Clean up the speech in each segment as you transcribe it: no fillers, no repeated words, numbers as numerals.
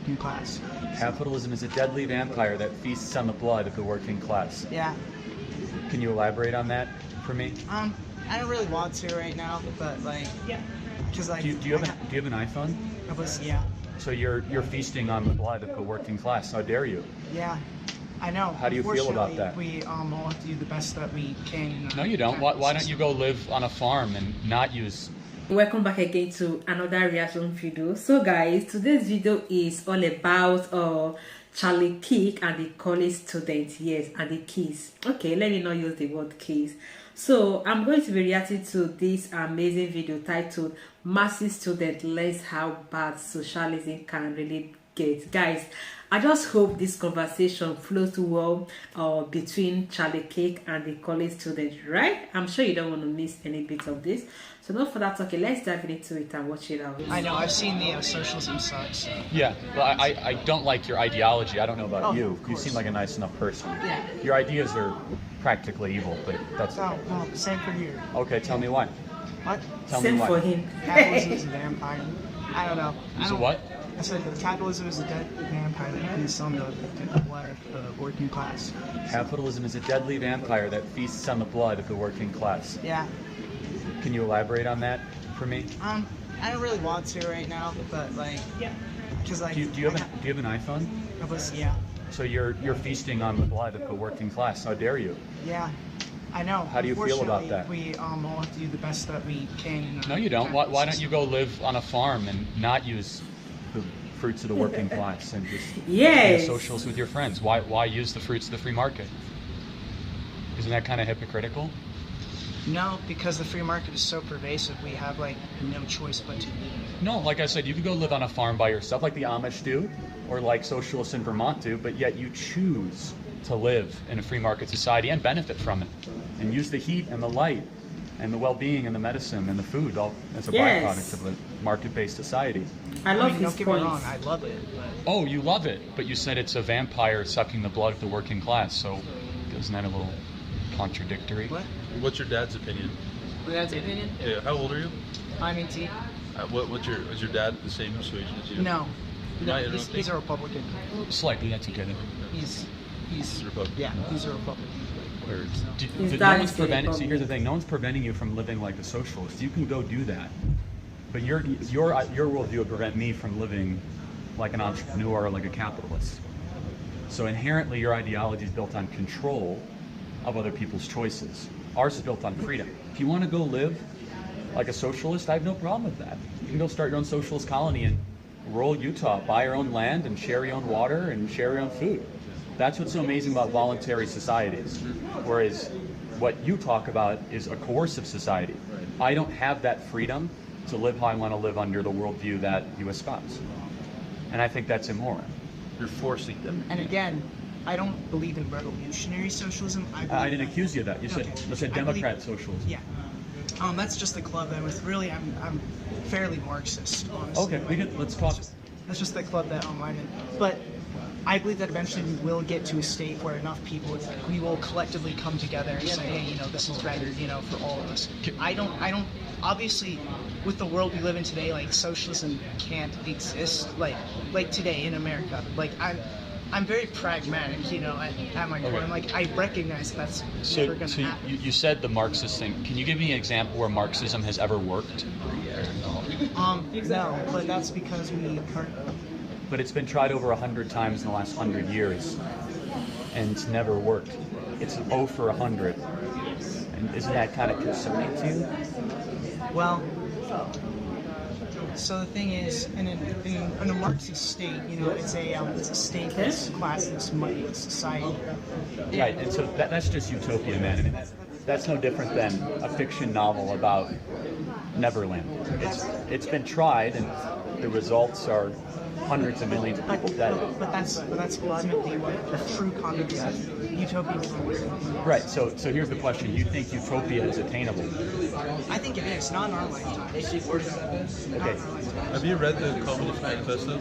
working class. Capitalism is a deadly vampire that feasts on the blood of the working class. Yeah. Can you elaborate on that for me? I don't really want to right now, but like, because like, Do you have an iPhone? Yeah. So you're feasting on the blood of the working class. How dare you? Yeah. I know. How do you feel about that? We all have to do the best that we can. No, you don't. Why don't you go live on a farm and not use... Welcome back again to another reaction video. So guys, today's video is all about Charlie Kirk and the college students. Yes, and the keys. Okay, let me not use the word keys. So I'm going to be reacting to this amazing video titled Marxist Student Learns How Bad Socialism Can Really Get. Guys, I just hope this conversation flows well between Charlie Kirk and the college students, right? I'm sure you don't want to miss any bit of this. So no further talking, let's dive into it and watch it out. I know, I've seen the Socialism sucks. So. Yeah, well, I don't like your ideology. I don't know about you. You seem like a nice enough person. Yeah. Your ideas are practically evil, but that's... Oh, well, same for you. Okay, tell me why. What? Tell Same me why. for him. Capitalism is a vampire. I don't know. Is it what? I said capitalism is a dead vampire that feasts on the blood of the working class. Capitalism is a deadly vampire that feasts on the blood of the working class. Yeah. Can you elaborate on that for me? I don't really want to right now, but like, because like, Do you have an iPhone? Yeah. So you're feasting on the blood of the working class. How dare you? Yeah. I know. How do you feel about that? We all have to do the best that we can. No, you don't. Why don't you go live on a farm and not use the fruits of the working class and just be a socialist with your friends? Why use the fruits of the free market? Isn't that kind of hypocritical? No, because the free market is so pervasive, we have like no choice but to live. No, like I said, you could go live on a farm by yourself, like the Amish do, or like socialists in Vermont do, but yet you choose to live in a free market society and benefit from it, and use the heat and the light and the well-being and the medicine and the food all as a byproduct of a market-based society. I love his don't get me points. wrong, I love it. But... Oh, you love it, but you said it's a vampire sucking the blood of the working class, so isn't that a little contradictory? What? What's your dad's opinion? My dad's opinion? Yeah, how old are you? I'm 18. Is your dad the same persuasion as you? No. No, he's a Republican. Slightly, that's okay then. He's Republican. Yeah, he's a Republican. No one's preventing. See, here's the thing: no one's preventing you from living like a socialist. You can go do that, but your worldview would prevent me from living like an entrepreneur or like a capitalist. So inherently, your ideology is built on control of other people's choices. Ours is built on freedom. If you want to go live like a socialist, I have no problem with that. You can go start your own socialist colony in rural Utah, buy your own land and share your own water and share your own food. That's what's so amazing about voluntary societies. Whereas what you talk about is a coercive society. I don't have that freedom to live how I want to live under the worldview that you espouse. And I think that's immoral. You're forcing them. And again, I don't believe in revolutionary socialism. I didn't accuse you of that. You said Democrat socialism. Yeah. That's just the club I'm with. Really, I'm fairly Marxist, honestly. Okay, let's talk. That's just the club that I'm in. But I believe that eventually we will get to a state where enough people, we will collectively come together and say, hey, this is better, for all of us. I don't, obviously, with the world we live in today, like, socialism can't exist, like today in America. Like, I'm very pragmatic, at my core. I'm like, I recognize that's never going to happen. You said the Marxist thing. Can you give me an example where Marxism has ever worked? No, but that's because we aren't. But it's been tried over 100 times in the last 100 years, and it's never worked. It's 0 for 100. And isn't that kind of concerning to you? Well, so the thing is, in a Marxist state, it's a stateless, classless, moneyless society. Right, and so that's just utopia, man. I mean, that's no different than a fiction novel about Neverland. It's been tried, and the results are hundreds of millions of people dead. But that's ultimately what the true context of utopia is. Right. So here's the question: you think utopia is attainable? I think it is, not in our lifetime. Okay. Have you read the Communist Manifesto?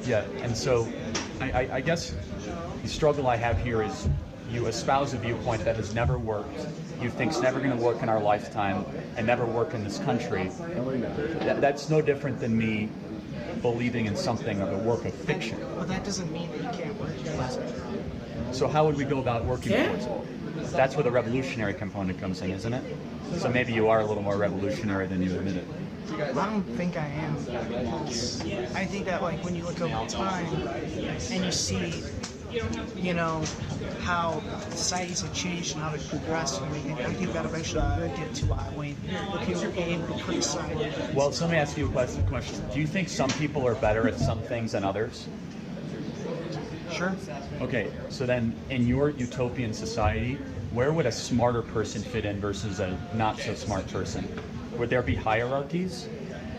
Yeah. And so, I guess the struggle I have here is you espouse a viewpoint that has never worked. You think's never going to work in our lifetime and never work in this country. That's no different than me believing in something of a work of fiction. But that doesn't mean that you can't work towards it. So how would we go about working Yeah. towards it? That's where the revolutionary component comes in, isn't it? So maybe you are a little more revolutionary than you admit it. I don't think I am. I think that like when you look over time and you see, you know, how societies have changed and how they've progressed, I think that eventually will get to a point where people will be able to put aside. Well, so let me ask you a question. Do you think some people are better at some things than others? Sure. Okay, so then in your utopian society, where would a smarter person fit in versus a not so smart person? Would there be hierarchies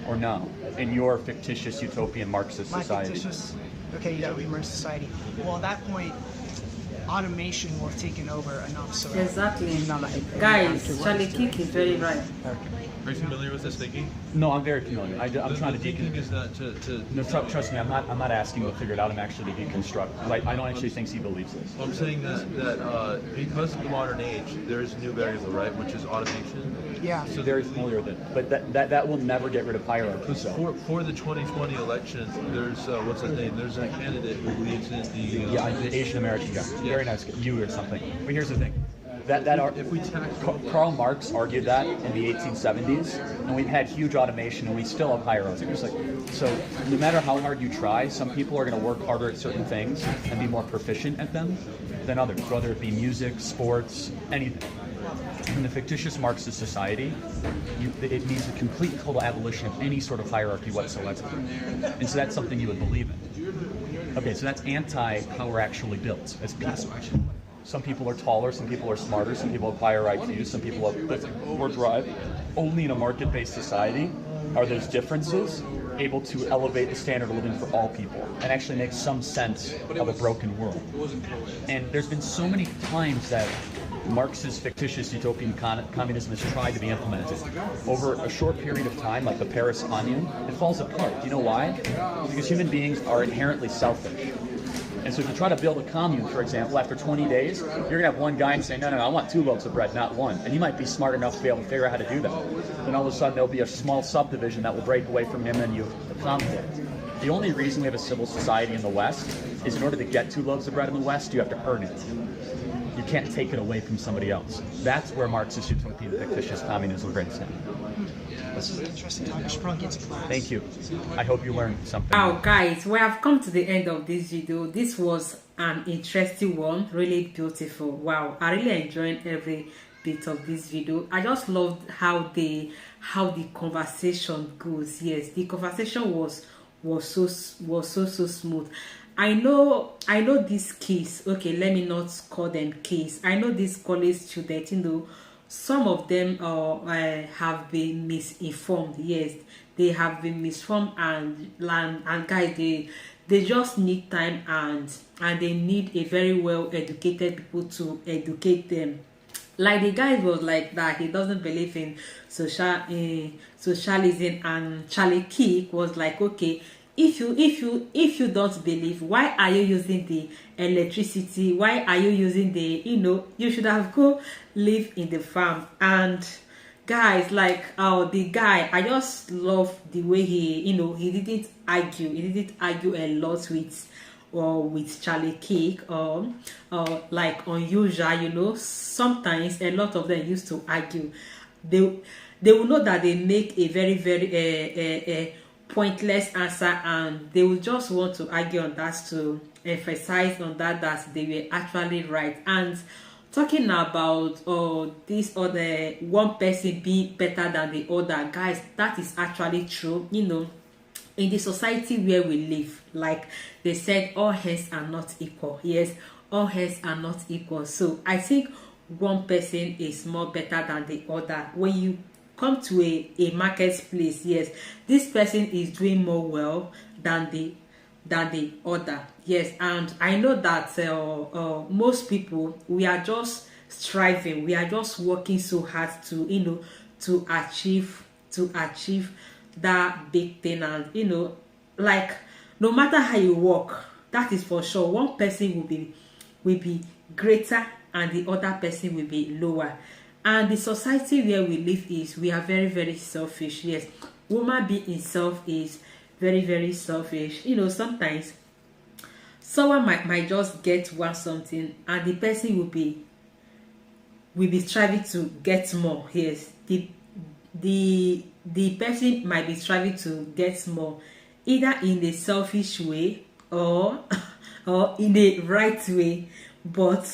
or no? In your fictitious utopian Marxist My society? fictitious, okay, yeah, we were in society. Well, at that point, automation will have taken over enough so that Exactly. not like Guys, Charlie Kirk is very right. Are you familiar with this thinking? No, I'm very familiar. I'm trying to thinking deconstruct. is that to No, trust me, I'm not asking to figure it out. I'm actually to deconstruct. Like, I don't actually think he believes this. I'm saying that because of the modern age, there is a new variable, right, which is automation. Yeah. So very familiar with it, but that will never get rid of hierarchy. So. For the 2020 election, there's what's his name? There's a candidate who believes in the Yeah, the Asian American guy. Very nice. You or something. But here's the thing. if we tackle Karl Marx argued that in the 1870s, and we've had huge automation, and we still have hierarchy. It's like, so no matter how hard you try, some people are going to work harder at certain things and be more proficient at them than others, whether it be music, sports, anything. In the fictitious Marxist society, it means the complete and total abolition of any sort of hierarchy whatsoever. And so that's something you would believe in. Okay, so that's anti how we're actually built as people. Some people are taller, some people are smarter, some people have higher IQs, some people have more drive. Only in a market-based society are those differences able to elevate the standard of living for all people and actually make some sense of a broken world. And there's been so many times that Marxist fictitious utopian communism has tried to be implemented. Over a short period of time, like the Paris Commune, it falls apart. Do you know why? Because human beings are inherently selfish. And so if you try to build a commune, for example, after 20 days, you're going to have one guy and say, no, I want 2 loaves of bread, not 1. And he might be smart enough to be able to figure out how to do that. Then all of a sudden there'll be a small subdivision that will break away from him and you have conflict. The only reason we have a civil society in the West is in order to get 2 loaves of bread in the West, you have to earn it. You can't take it away from somebody else. That's where Marxist utopian fictitious communism breaks down. This is an interesting topic. I should probably get to class. Thank you. I hope you learned something. Wow, guys, we have come to the end of this video. This was an interesting one, really beautiful. Wow, I really enjoyed every bit of this video. I just loved how the conversation goes. Yes, the conversation was so smooth. I know these kids. Okay, let me not call them kids. I know these college students, some of them have been misinformed. Yes, they have been misinformed, and guys, they just need time and they need a very well educated people to educate them. Like the guy was like that, he doesn't believe in socialism, and Charlie Kirk was like, okay, if you don't believe, why are you using the electricity? Why are you using the, you should have go live in the farm. And guys, like the guy, I just love the way he didn't argue a lot with Charlie Kirk, like unusual. Sometimes a lot of them used to argue. They will know that they make a very, very pointless answer, and they will just want to argue on that to emphasize on that they were actually right. And talking about this other one person being better than the other, guys, that is actually true. In the society where we live, like they said, all heads are not equal. Yes, all heads are not equal. So I think one person is more better than the other. When you come to a marketplace, yes, this person is doing more well than the other. Yes, and I know that most people, we are just striving, we are just working so hard to to achieve that big thing. And like, no matter how you work, that is for sure, one person will be greater and the other person will be lower. And the society where we live we are very, very selfish. Yes, woman being in self is very, very selfish. You know, sometimes someone might just get one something and the person will be striving to get more. Yes, the person might be striving to get more, either in a selfish way or or in a right way. But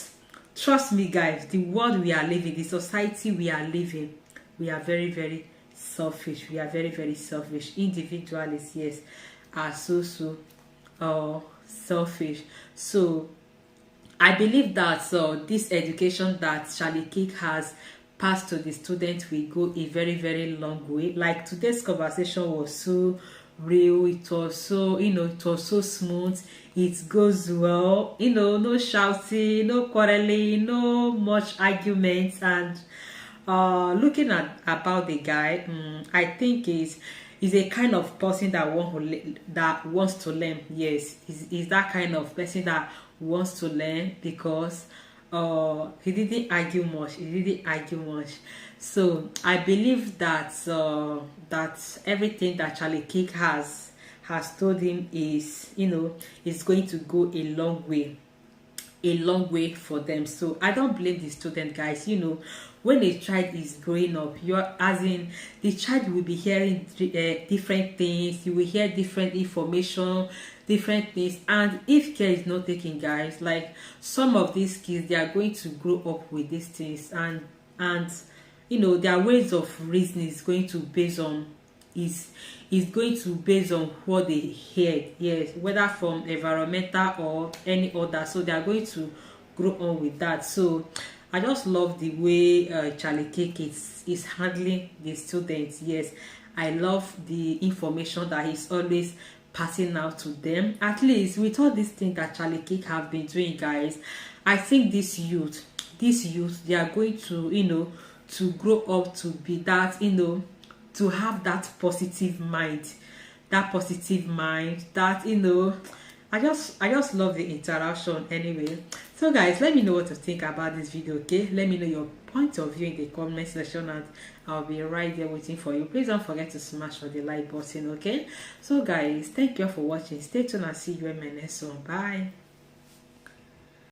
trust me guys, the world we are living, the society we are living, we are very, very selfish. We are very, very selfish. Individualists, yes, are so selfish. So I believe that this education that Charlie Kirk has passed to the students will go a very, very long way. Like today's conversation was so real, it was so, you know, it was so smooth, it goes well, you know, no shouting, no quarreling, no much arguments. And looking at about the guy, I think is a kind of person that wants to learn. Yes, is that kind of person that wants to learn, because he didn't argue much. So I believe that that everything that Charlie Kirk has told him is, you know, is going to go a long way for them. So I don't blame the student, guys. You know, when a child is growing up, you're, as in, the child will be hearing different things. You will hear different information, different things, and if care is not taken, guys, like some of these kids, they are going to grow up with these things, and you know, their ways of reasoning is going to going to base on what they heard, yes, whether from environmental or any other. So they are going to grow on with that. So I just love the way Charlie Kirk is handling the students. Yes, I love the information that he's always passing out to them. At least with all these things that Charlie Kirk have been doing, guys, I think this youth, they are going to, you know, to grow up to be that, you know, to have that positive mind, that, you know, I just love the interaction anyway. So guys, let me know what to think about this video. Okay, let me know your point of view in the comment section, and I'll be right there waiting for you. Please don't forget to smash the like button. Okay, so guys, thank you for watching. Stay tuned and see you in my next one. Bye.